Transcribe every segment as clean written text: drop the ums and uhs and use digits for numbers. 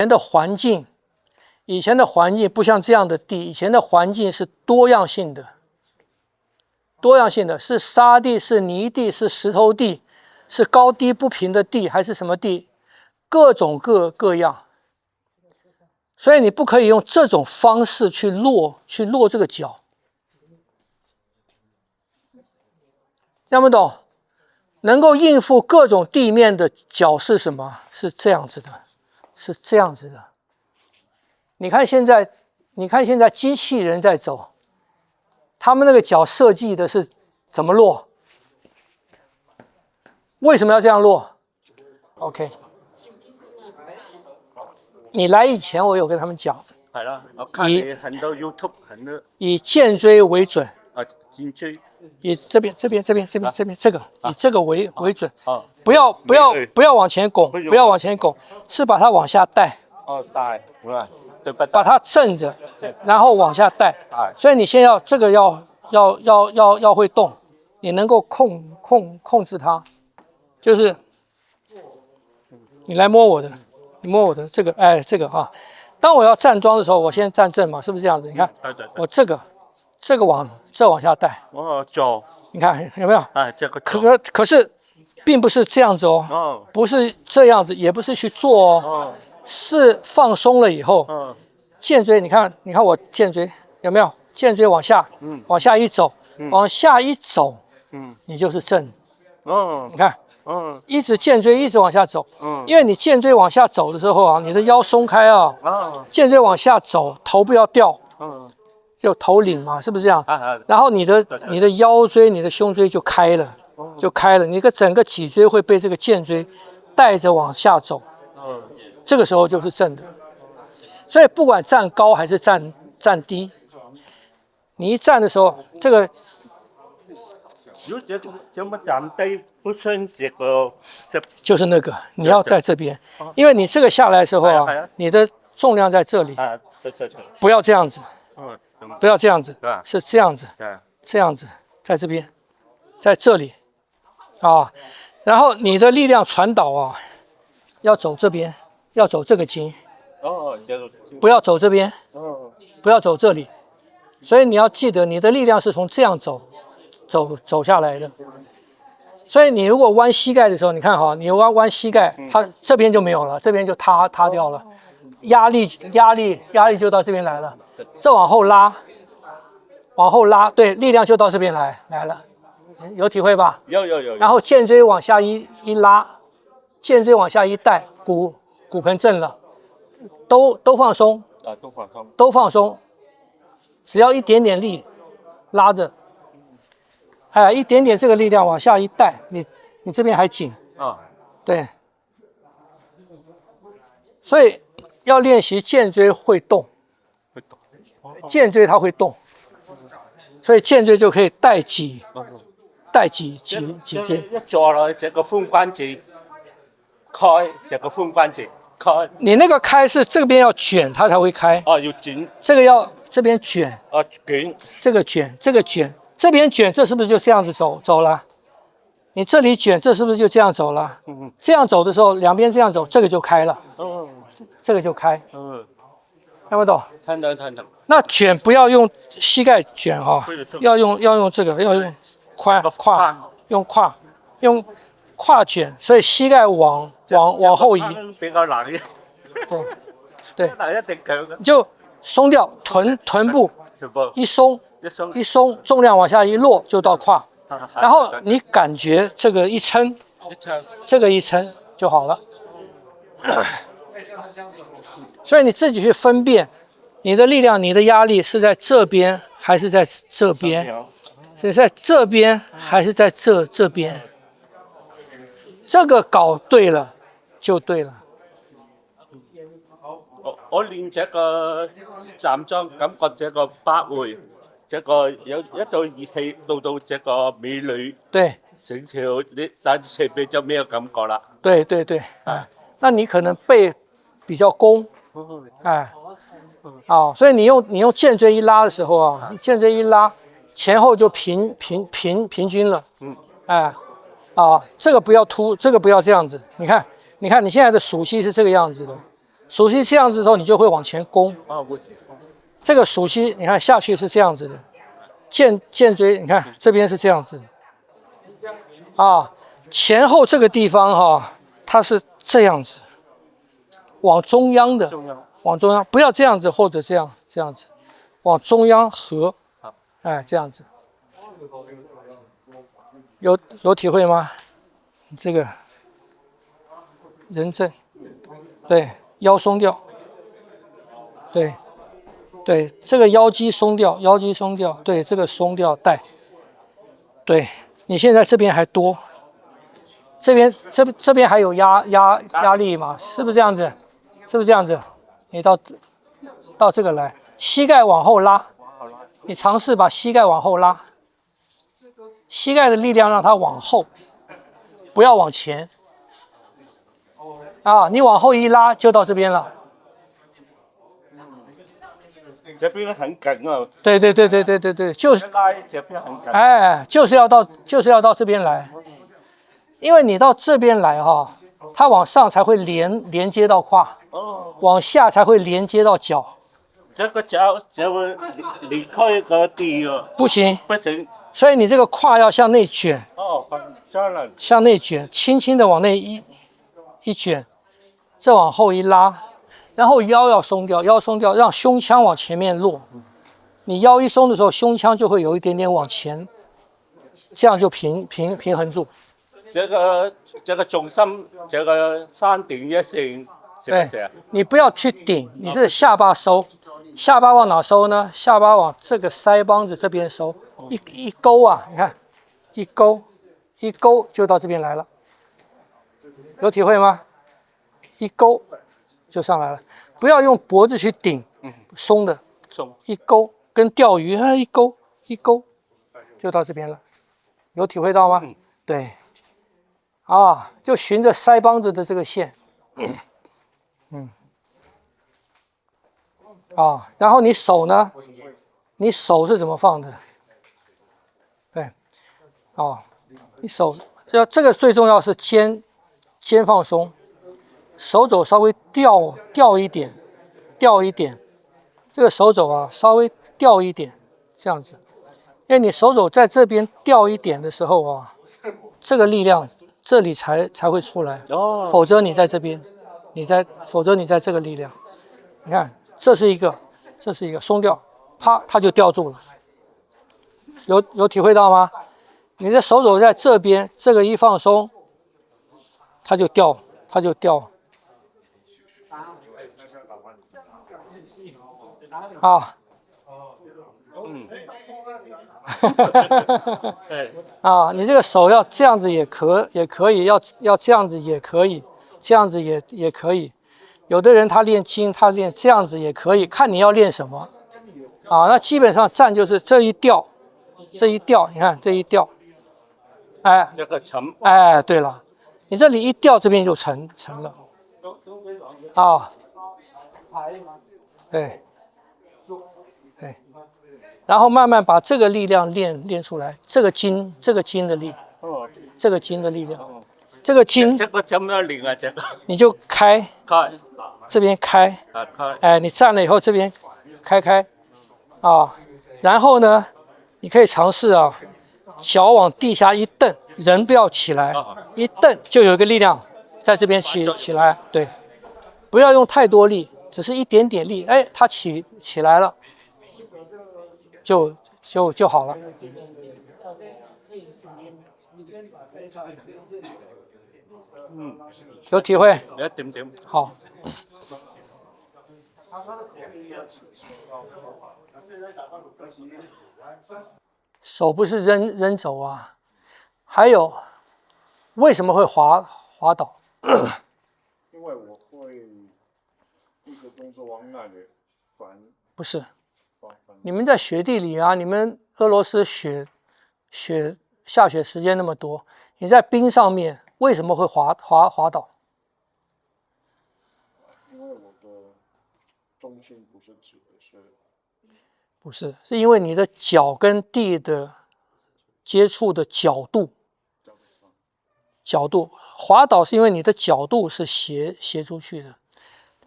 前的环境，以前的环境不像这样的地，以前的环境是多样性的，是沙地，是泥地，是石头地，是高低不平的地，还是什么地，各种各样。所以你不可以用这种方式去落这个角，听不懂？能够应付各种地面的角是什么？是这样子的，是这样子的。你看现在机器人在走，他们那个角设计的是怎么落？为什么要这样落 ？OK， 你来以前我有跟他们讲，係啦，我看你很多 YouTube 很多以箭锥为准。颈椎以这边这个，以这个为准。不要往前拱，不要往前拱，是把它往下带。帶，把它正着，然后往下带。所以你先要这个要会动，你能够控制它，就是你来摸我的，你摸我的这个，哎，这个啊。当我要站桩的时候，我先站正嘛，是不是这样子？你看，我这个往下带。左，你看有没有？这个可是，并不是这样子哦，不是这样子，也不是去做哦，是放松了以后，剑椎，你看我剑椎有没有？剑椎往下，往下一走，往下一走，你就是正，你看，一直剑椎一直往下走，因为你剑椎往下走的时候啊，你的腰松开啊，剑椎往下走，头不要掉，就头领嘛，是不是这样？然后你的腰椎、你的胸椎就开了，你的整个脊椎会被这个剑椎带着往下走，这个时候就是正的。所以不管站高还是站低，你一站的时候，这个怎么站低不算这个就是那个你要在这边，因为你这个下来的时候啊，你的重量在这里，不要这样子。不要这样子，是这样子，这样子，在这边，在这里，啊，然后你的力量传导啊，要走这边，要走这个筋，不要走这边，不要走这里，所以你要记得，你的力量是从这样走下来的。所以你如果弯膝盖的时候，你看哈，你弯膝盖，它这边就没有了，这边就塌掉了，压力就到这边来了。这往后拉，对，力量就到这边来了，有体会吧？有。然后剑椎往下一拉，剑椎往下一带，骨盆正了，都放松，都放松，只要一点点力拉着，一点点这个力量往下一带，你这边还紧对，所以要练习剑椎会动。剑椎它会动，所以剑椎就可以带脊椎。一坐落這個髖關節開，這個髖關節開。你那個開是這邊要捲，它才會開。要捲。這個要這邊捲。捲。這個捲，這邊捲，這是不是就這樣子走了？你這裡捲，這是不是就這樣走了？這樣走的時候，兩邊這樣走，這個就開了。這個就開。看不懂？看懂。那卷不要用膝蓋卷哈，要用這個，要用用胯卷，所以膝蓋往後移。比較難嘅。對。一定強嘅。你就鬆掉臀部，一鬆，重量往下一落就到胯，然後你感覺這個一撐，這個一撐就好了。所以你自己去分辨，你的力量、你的壓力是在這邊還是在這邊？是在這邊還是在這邊？這個搞對了就對了。我練這個站樁，感覺這個八回，這個有一道儀器到這個美女，對，成條你但前邊就沒有感覺了。對，那你可能背比較弓，所以你用劍椎一拉的時候啊，劍椎一拉，前後就平均了，這個不要凸，這個不要這樣子。你看你現在的屬性是這個樣子的，属膝这样子之后，你就会往前弓。这个属膝，你看下去是这样子的，剑椎，你看这边是这样子，啊，前后这个地方哈，它是这样子，往中央的，往中央，不要这样子或者这样子，往中央合，哎，这样子，有体会吗？这个人正，对，腰松掉，对。对，这个腰肌松掉，对，这个松掉带。对，你现在这边还多，这边还有压力嘛？是不是这样子？是不是这样子？你到这个来，膝盖往后拉，你尝试把膝盖往后拉，膝盖的力量让它往后，不要往前。啊，你往后一拉就到这边了。这边很紧啊！对，就是拉这边很紧。哎，就是要到这边来，因为你到这边来哈，它往上才会连接到胯，往下才会连接到脚。这个脚就会离开个地了。不行，不行。所以你这个胯要向内卷。哦，这样。向内卷，轻轻的往内一卷，再往后一拉。然后腰要松掉，让胸腔往前面落。你腰一松的时候，胸腔就会有一点点往前，这样就平衡住。这个重心，这个山顶一线，是不是？你不要去顶，你是下巴收，下巴往哪收呢？下巴往这个腮帮子这边收，一勾啊，你看，一勾就到这边来了，有体会吗？一勾就上来了。不要用脖子去顶，松的，一勾跟钓鱼，一勾就到这边了，有体会到吗？对，啊，就循着腮帮子的这个线，啊，然后你手呢？你手是怎么放的？对，啊，你手这个最重要是肩放松。手肘稍微掉一点，这个手肘啊稍微掉一点，这样子，因为你手肘在这边掉一点的时候啊，这个力量这里才会出来，否则你在这边，否则你在这个力量，你看这是一个松掉，啪它就掉住了，有体会到吗？你的手肘在这边，这个一放松，它就掉。啊，啊，你这个手要这样子也可以，要这样子也可以，这样子也可以。有的人他练筋，他练这样子也可以，看你要练什么。啊，那基本上站就是这一调，你看这一调，哎，这个沉，哎，对了，你这里一调，这边就沉了。啊，对。然后慢慢把这个力量练出来，这个筋的力，这个筋的力量，这个筋，这个怎么样练啊？这个你就开，这边开，哎，你站了以后这边开，啊，然后呢，你可以尝试啊，脚往地下一蹬，人不要起来，一蹬就有一个力量在这边起来，对，不要用太多力，只是一点点力，哎，它起来了。就好了。有体会？有一點點。好。手不是扔走啊，还有为什么会滑倒？因为我会一个动作往那里翻。不是。你们在雪地里啊，你们俄罗斯下雪时间那么多，你在冰上面为什么会滑倒？因为我的重心不是指的是，不是，是因为你的脚跟地的接触的角度滑倒是因为你的角度是斜出去的，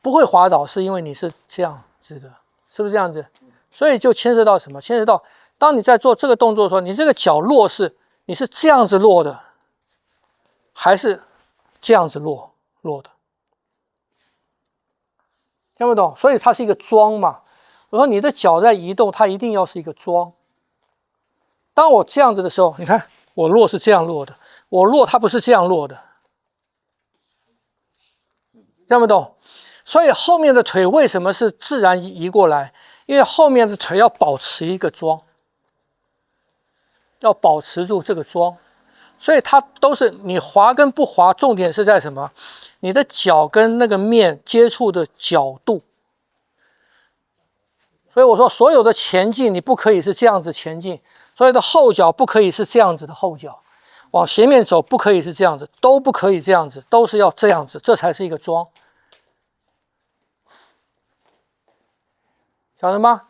不会滑倒，是因为你是这样子的，是不是这样子？所以就牵涉到什么？牵涉到当你在做这个动作的时候，你这个脚落是你是这样子落的，还是这样子落的？听不懂？所以它是一个桩嘛。我说你的脚在移动，它一定要是一个桩。当我这样子的时候，你看我落是这样落的，我落它不是这样落的，听不懂？所以后面的腿为什么是自然移过来？因为后面的腿要保持一个桩，要保持住这个桩，所以它都是你滑跟不滑，重点是在什么？你的脚跟那个面接触的角度。所以我说，所有的前进你不可以是这样子前进，所有的后脚不可以是这样子的后脚，往前面走不可以是这样子，都不可以这样子，都是要这样子，这才是一个桩，晓得吗？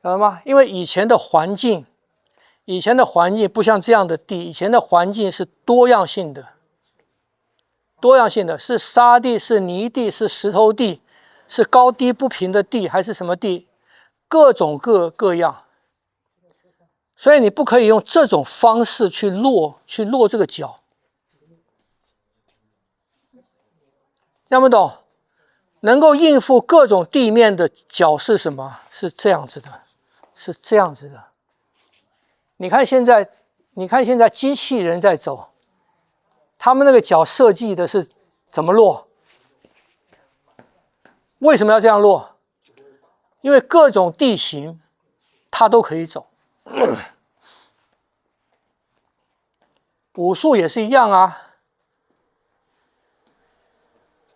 晓得吗？因为以前的环境不像这样的地，以前的环境是多样性的，是沙地，是泥地，是石头地。是高低不平的地还是什么地，各种各样，所以你不可以用这种方式去落这个脚，听不懂？能够应付各种地面的脚是什么？是这样子的，是这样子的。你看现在机器人在走，他们那个脚设计的是怎么落？为什么要这样落？因为各种地形它都可以走。武术也是一样啊，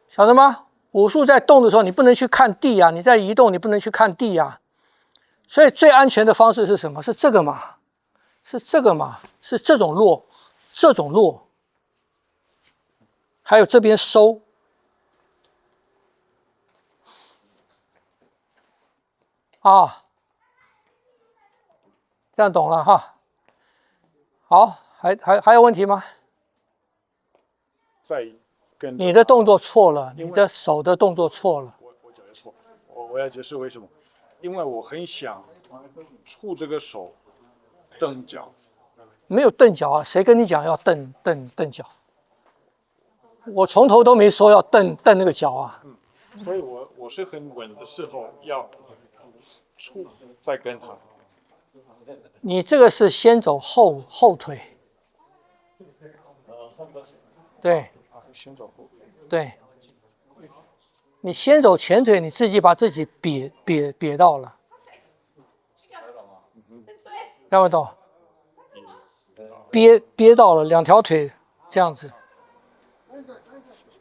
晓得吗？武术在动的时候，你不能去看地啊，你在移动，你不能去看地啊。所以最安全的方式是什么？是这个嘛？是这个嘛？是这种落，还有这边收。啊，这样懂了哈。好，还有问题吗？再跟你的动作错了，你的手的动作错了。我讲的错，我要解释为什么？因为我很想触这个手蹬脚。没有蹬脚啊，谁跟你讲要蹬脚？我从头都没说要蹬那个脚啊。所以我是很稳的时候要触再跟他。你这个是先走后腿，对，先走后腿，对，你先走前腿，你自己把自己瘪到了，听不懂？憋到了，两条腿这样子。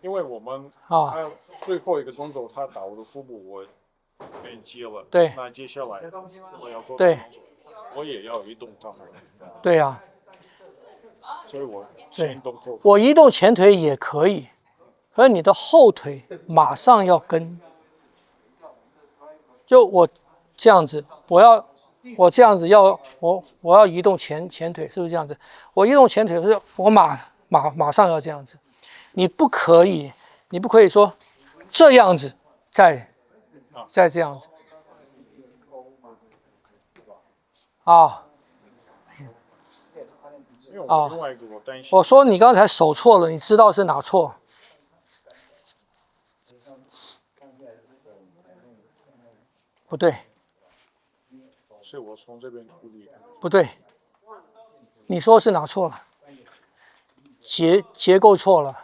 因为我们他最后一个动作，他打我的腹部，我被接了。对，那接下来我要做对，我也要移动上来。对呀，所以我先动后腿。我移动前腿也可以，而你的后腿马上要跟。就我这样子，我这样子我要移动前腿，是不是这样子？我移动前腿是我马上要这样子，你不可以说这样子再这样子啊。啊，另外一个我担心。我说你刚才手错了，你知道是哪错？不对，是我从这边处理。不对，你说是哪错了？结构错了，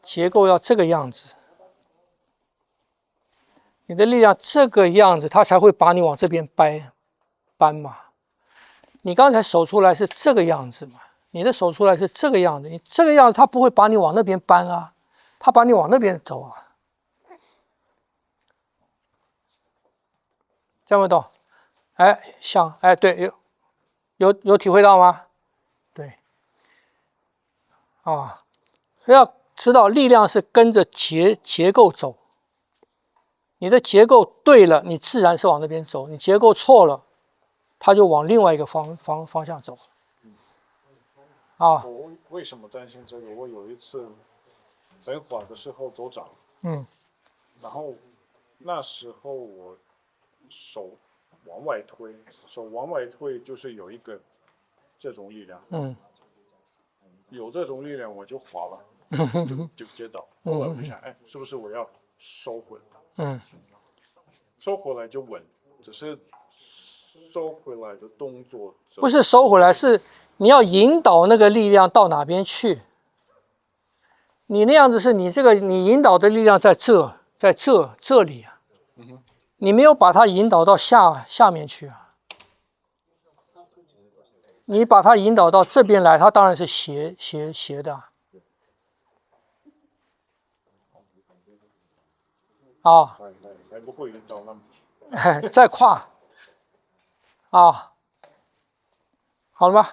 结构要这个样子，你的力量这个样子，它才会把你往这边搬嘛。你刚才手出来是这个样子嘛？你的手出来是这个样子，你这个样子，它不会把你往那边搬啊，它把你往那边走啊。这样不懂？哎，对，有体会到吗？对，啊，要知道力量是跟着结构走，你的结构对了，你自然是往那边走；你结构错了，它就往另外一个方向走。啊，我为什么担心这个？我有一次很缓的时候走掌，然后那时候我手往外推，就是有一个这种力量，有这种力量我就滑了，就接到，后来我就想，哎，是不是我要收回来？收回来就稳，只是收回来的动作不是收回来，是你要引导那个力量到哪边去。你那样子是你引导的力量在这里啊，你没有把它引导到下面去啊。你把它引导到这边来，它当然是斜的啊。还不会引导那么。再跨啊，好了吗？